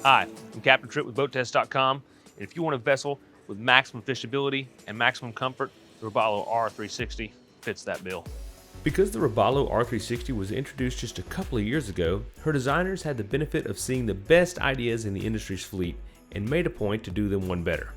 Hi, I'm Captain Trip with BoatTEST.com, and if you want a vessel with maximum fishability and maximum comfort, the Robalo R360 fits that bill. Because the Robalo R360 was introduced just a couple of years ago, her designers had the benefit of seeing the best ideas in the industry's fleet and made a point to do them one better.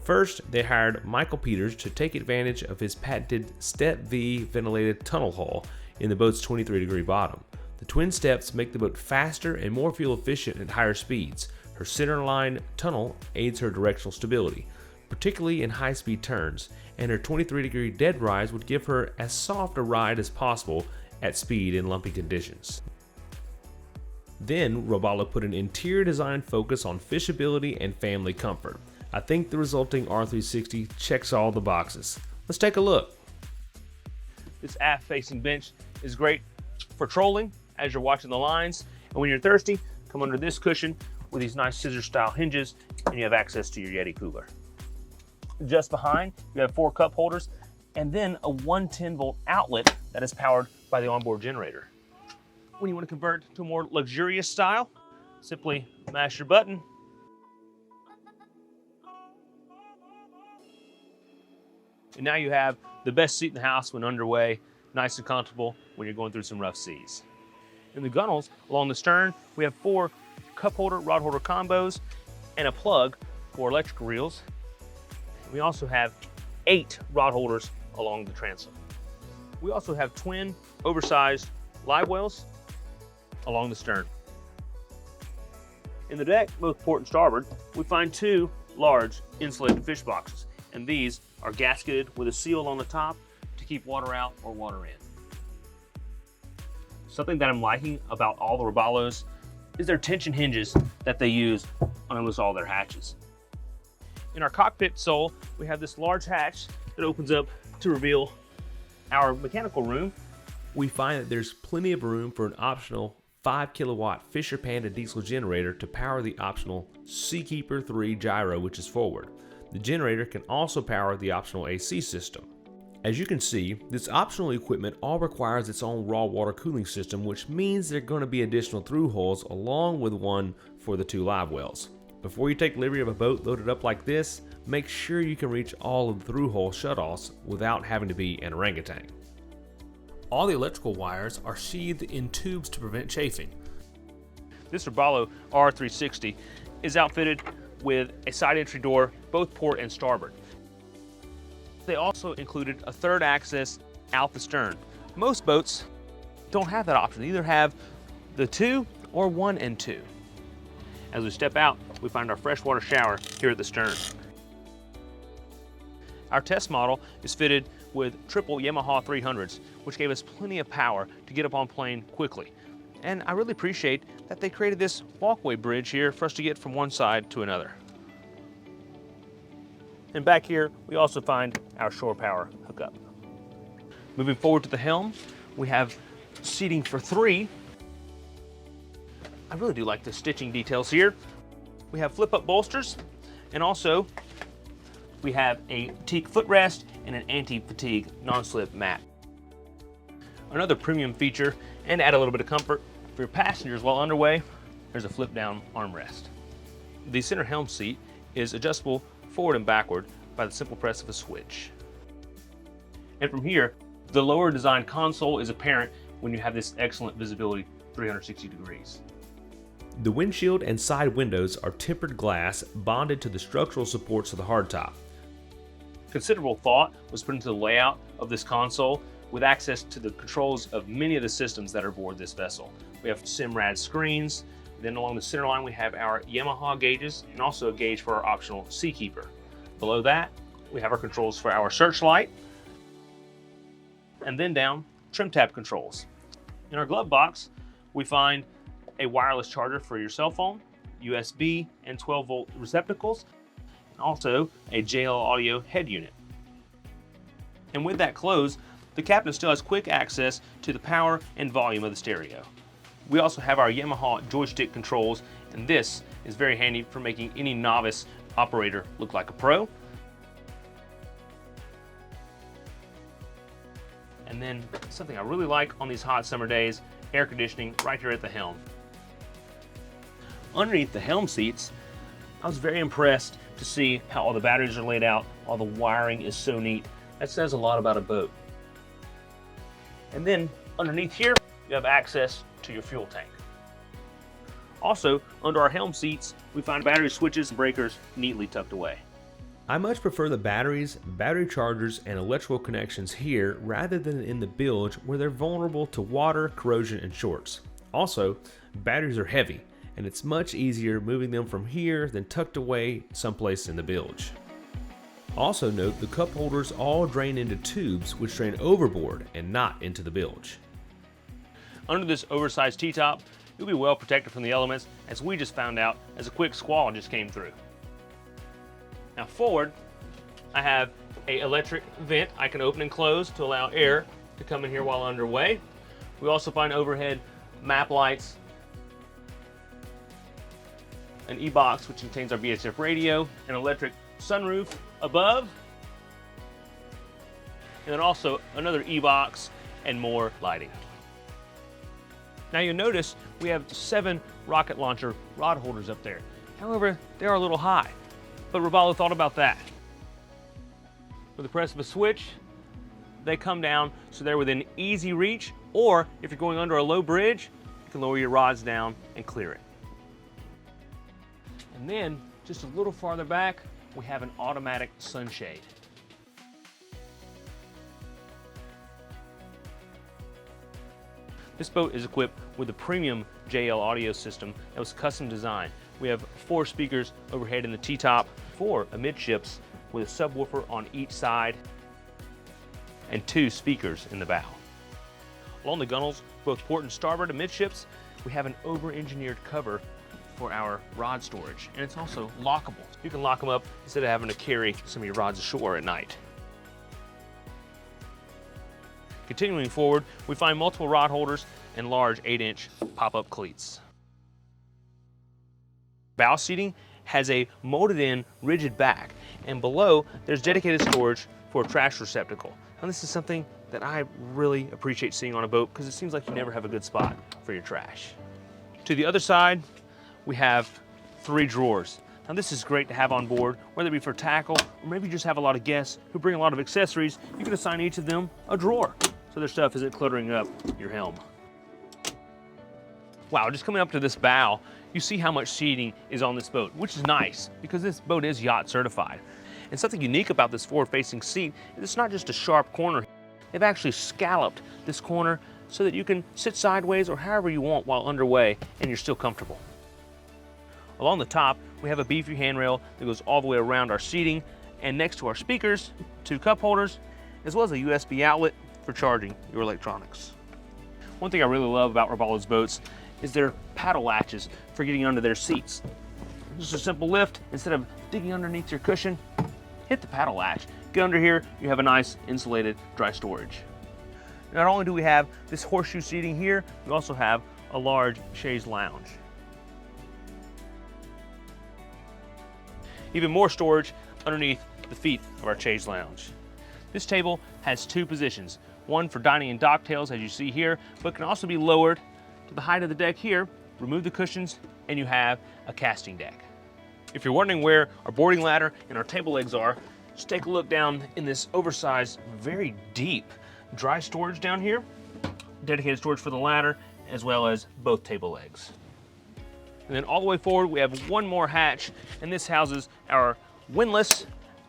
First, they hired Michael Peters to take advantage of his patented Step V ventilated tunnel hull in the boat's 23-degree bottom. The twin steps make the boat faster and more fuel efficient at higher speeds. Her centerline tunnel aids her directional stability, particularly in high-speed turns, and her 23-degree dead rise would give her as soft a ride as possible at speed in lumpy conditions. Then, Robalo put an interior design focus on fishability and family comfort. I think the resulting R360 checks all the boxes. Let's take a look. This aft-facing bench is great for trolling as you're watching the lines, and when you're thirsty, come under this cushion with these nice scissor-style hinges, and you have access to your Yeti cooler. Just behind, you have 4 cup holders, and then a 110-volt outlet that is powered by the onboard generator. When you want to convert to a more luxurious style, simply mash your button, and now you have the best seat in the house when underway, nice and comfortable when you're going through some rough seas. In the gunnels along the stern, we have 4 cup holder, rod holder combos, and a plug for electrical reels. We also have 8 rod holders along the transom. We also have twin oversized live wells along the stern. In the deck, both port and starboard, we find 2 large insulated fish boxes, and these are gasketed with a seal on the top to keep water out or water in. Something that I'm liking about all the Robalos is their tension hinges that they use on almost all their hatches. In our cockpit sole, we have this large hatch that opens up to reveal our mechanical room. We find that there's plenty of room for an optional 5 kilowatt Fisher Panda diesel generator to power the optional Seakeeper 3 gyro, which is forward. The generator can also power the optional AC system. As you can see, this optional equipment all requires its own raw water cooling system, which means there are going to be additional through holes along with one for the 2 live wells. Before you take delivery of a boat loaded up like this, make sure you can reach all of the through hole shutoffs without having to be an orangutan. All the electrical wires are sheathed in tubes to prevent chafing. This Robalo R360 is outfitted with a side entry door, both port and starboard. They also included a 3rd access out the stern. Most boats don't have that option. They either have the 2 or 1 and 2. As we step out, we find our freshwater shower here at the stern. Our test model is fitted with triple Yamaha 300s, which gave us plenty of power to get up on plane quickly. And I really appreciate that they created this walkway bridge here for us to get from one side to another. And back here, we also find our shore power hookup. Moving forward to the helm, we have seating for 3. I really do like the stitching details here. We have flip-up bolsters, and also we have a teak footrest and an anti-fatigue non-slip mat. Another premium feature, and add a little bit of comfort for your passengers while underway, there's a flip-down armrest. The center helm seat is adjustable forward and backward by the simple press of a switch. And from here, the lower design console is apparent when you have this excellent visibility 360 degrees. The windshield and side windows are tempered glass bonded to the structural supports of the hardtop. Considerable thought was put into the layout of this console with access to the controls of many of the systems that are aboard this vessel. We have Simrad screens. Then along the center line, we have our Yamaha gauges and also a gauge for our optional Seakeeper. Below that, we have our controls for our searchlight. And then down, trim tab controls. In our glove box, we find a wireless charger for your cell phone, USB and 12-volt receptacles, and also a JL Audio head unit. And with that closed, the captain still has quick access to the power and volume of the stereo. We also have our Yamaha joystick controls, and this is very handy for making any novice operator look like a pro. And then something I really like on these hot summer days, air conditioning right here at the helm. Underneath the helm seats, I was very impressed to see how all the batteries are laid out, all the wiring is so neat. That says a lot about a boat. And then underneath here, you have access to your fuel tank. Also, under our helm seats, we find battery switches and breakers neatly tucked away. I much prefer the batteries, battery chargers, and electrical connections here rather than in the bilge where they're vulnerable to water, corrosion, and shorts. Also, batteries are heavy, and it's much easier moving them from here than tucked away someplace in the bilge. Also note the cup holders all drain into tubes which drain overboard and not into the bilge. Under this oversized T-top, you'll be well protected from the elements, as we just found out as a quick squall just came through. Now forward, I have an electric vent I can open and close to allow air to come in here while underway. We also find overhead map lights, an e-box which contains our VHF radio, an electric sunroof above, and then also another e-box and more lighting. Now you'll notice we have 7 rocket launcher rod holders up there. However, they're a little high, but Robalo thought about that. With the press of a switch, they come down so they're within easy reach, or if you're going under a low bridge, you can lower your rods down and clear it. And then, just a little farther back, we have an automatic sunshade. This boat is equipped with a premium JL audio system that was custom designed. We have 4 speakers overhead in the T-top, 4 amidships with a subwoofer on each side, and 2 speakers in the bow. Along the gunnels, both port and starboard amidships, we have an over-engineered cover for our rod storage, and it's also lockable. You can lock them up instead of having to carry some of your rods ashore at night. Continuing forward, we find multiple rod holders and large 8-inch pop-up cleats. Bow seating has a molded-in rigid back, and below there's dedicated storage for a trash receptacle. And this is something that I really appreciate seeing on a boat because it seems like you never have a good spot for your trash. To the other side, we have 3 drawers. Now this is great to have on board, whether it be for tackle, or maybe you just have a lot of guests who bring a lot of accessories. You can assign each of them a drawer, so their stuff isn't cluttering up your helm. Wow, just coming up to this bow, you see how much seating is on this boat, which is nice because this boat is yacht certified. And something unique about this forward-facing seat is it's not just a sharp corner. They've actually scalloped this corner so that you can sit sideways or however you want while underway and you're still comfortable. Along the top, we have a beefy handrail that goes all the way around our seating, and next to our speakers, 2 cup holders, as well as a USB outlet for charging your electronics. One thing I really love about Robalo's boats is their paddle latches for getting under their seats. Just a simple lift. Instead of digging underneath your cushion, hit the paddle latch. Get under here, you have a nice insulated dry storage. Not only do we have this horseshoe seating here, we also have a large chaise lounge. Even more storage underneath the feet of our chaise lounge. This table has 2 positions, one for dining and docktails as you see here, but can also be lowered to the height of the deck here, remove the cushions, and you have a casting deck. If you're wondering where our boarding ladder and our table legs are, just take a look down in this oversized, very deep dry storage down here, dedicated storage for the ladder, as well as both table legs. And then all the way forward, we have one more hatch, and this houses our windlass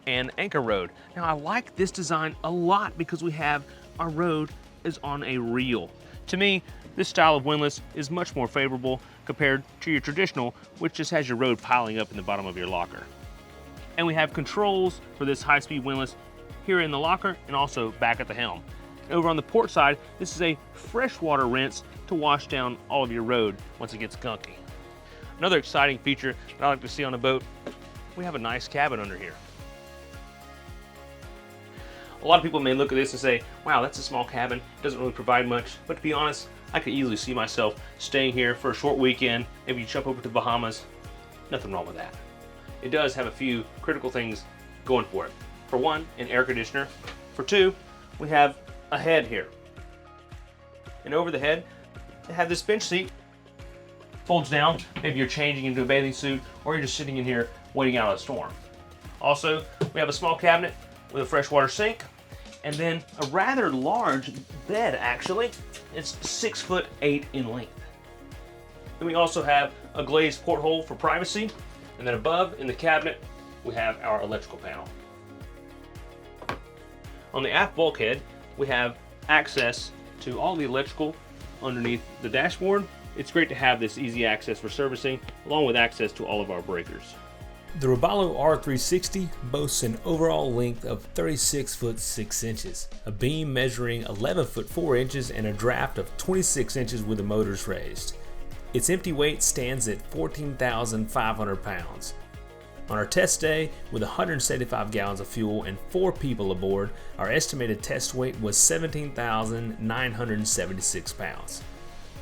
and anchor rode. Now I like this design a lot because we have our rode is on a reel. To me, this style of windlass is much more favorable compared to your traditional, which just has your rode piling up in the bottom of your locker. And we have controls for this high-speed windlass here in the locker and also back at the helm. Over on the port side, this is a freshwater rinse to wash down all of your rode once it gets gunky. Another exciting feature that I like to see on a boat, we have a nice cabin under here. A lot of people may look at this and say, wow, that's a small cabin, it doesn't really provide much. But to be honest, I could easily see myself staying here for a short weekend, maybe jump over to the Bahamas. Nothing wrong with that. It does have a few critical things going for it. For one, an air conditioner. For two, we have a head here. And over the head, they have this bench seat. Folds down, maybe you're changing into a bathing suit, or you're just sitting in here waiting out a storm. Also, we have a small cabinet with a freshwater sink, and then a rather large bed actually. It's 6'8" in length. Then we also have a glazed porthole for privacy, and then above in the cabinet, we have our electrical panel. On the aft bulkhead, we have access to all the electrical underneath the dashboard. It's great to have this easy access for servicing, along with access to all of our breakers. The Robalo R360 boasts an overall length of 36 foot 6 inches, a beam measuring 11 foot 4 inches, and a draft of 26 inches with the motors raised. Its empty weight stands at 14,500 pounds. On our test day, with 175 gallons of fuel and 4 people aboard, our estimated test weight was 17,976 pounds.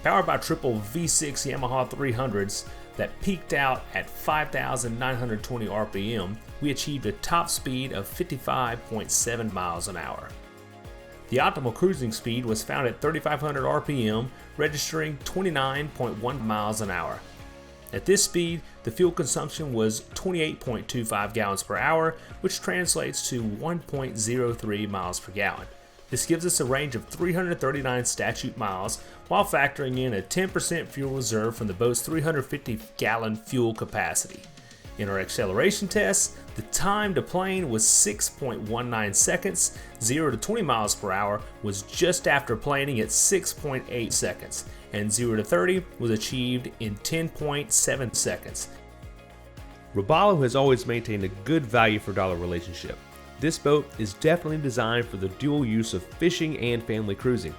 Powered by triple V6 Yamaha 300s that peaked out at 5,920 RPM, we achieved a top speed of 55.7 miles an hour. The optimal cruising speed was found at 3,500 RPM, registering 29.1 miles an hour. At this speed, the fuel consumption was 28.25 gallons per hour, which translates to 1.03 miles per gallon. This gives us a range of 339 statute miles, while factoring in a 10% fuel reserve from the boat's 350-gallon fuel capacity. In our acceleration tests, the time to plane was 6.19 seconds, 0 to 20 miles per hour was just after planing at 6.8 seconds, and 0 to 30 was achieved in 10.7 seconds. Robalo has always maintained a good value for dollar relationship. This boat is definitely designed for the dual use of fishing and family cruising.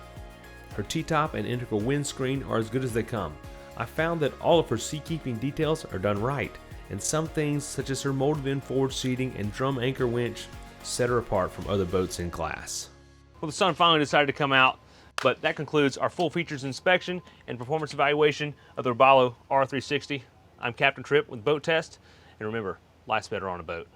Her T-top and integral windscreen are as good as they come. I found that all of her seakeeping details are done right, and some things such as her molded-in forward seating and drum anchor winch set her apart from other boats in class. Well, the sun finally decided to come out, but that concludes our full features inspection and performance evaluation of the Robalo R360. I'm Captain Tripp with Boat Test, and remember, life's better on a boat.